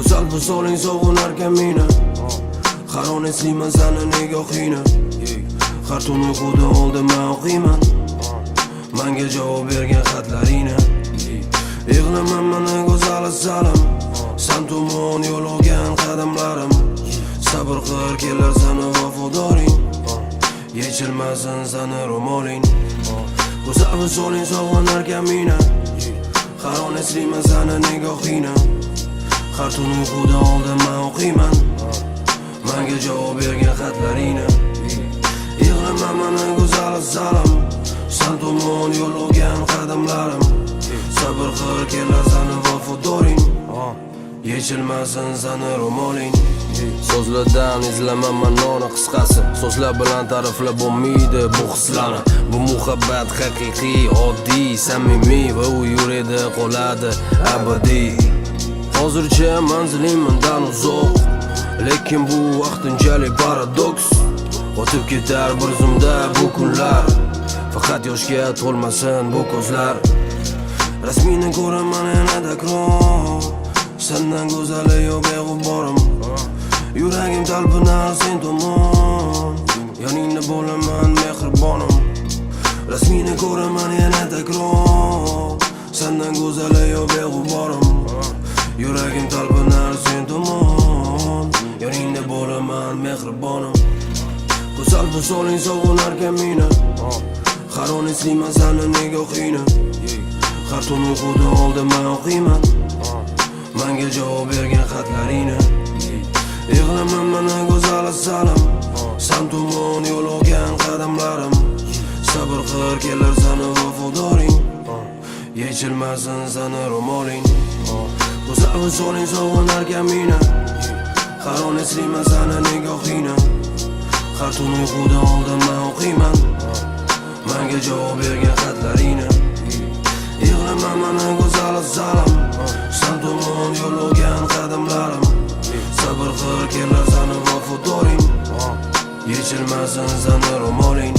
Go'zal bu soling sog'inarkan meni, haron eslayman sani nigohingni. Har tun uyquda oldin men o'qiyman menga javob bergan xatlaringni. Yig'laman mana go'zal salam, san tomon yo'l olgan qadamlarim. Sabr qil kelar sani vafodoring, yechilmasin sani ro'moling. Go'zal bu soling sog'inarkan meni, haron eslayman sani nigohingni. Har tun uyquda oldin men o'qiyman menga javob bergan xatlaringni. Yig'laman mana go'zal salam, san tomon yo'l olgan qadamlarim. Sabr qil kelar sani vafodoring, yechilmasin sani ro'moling. So'zlardan izlaman ma'noni qisqasi, so'zlar bilan ta'riflab bo'lmaydi bu hislarni. Bu muhabbat haqiqiy, oddiy, samimiy va u yuradi qoladi abadiy. Hozircha manzilim mendan uzoq, lekin bu vaqtinchalik paradoks. O'tib ketar bir zumda bu kunlar, faqat yoshga to'lmasin bu ko'zlar. Rasmini ko'raman yana takror, sendan go'zali yo'q beg'uborim. Yuragim talpinar sen tomon, yoningda bo'laman mehribonim. Rasmini ko'raman yana takror, sendan go'zali yo'q beg'uborim. Yuragim talpinar sen tomon, yoningda bo'laman mehribonim. Go'zal bu soling sog'inarkan meni, haron eslayman sani nigohingni. Har tun uyquda oldin men o'qiyman menga javob bergan xatlaringni. Yig'laman mana go'zal salam, san tomon yo'l olgan qadamlarim. Sabr qil kelar sani vafodoring, yechilmasin sani ro'moling. Go'zal bu soling sog'inarkan meni, haron eslayman sani nigohingni. Har tun uyquda oldin men o'qiyman menga javob bergan xatlaringni. Yig'laman mana go'zal salam, san tomon yo'l olgan qadamlarim. Sabr qil kelar sani vafodoring, yechilmasin sani ro'moling.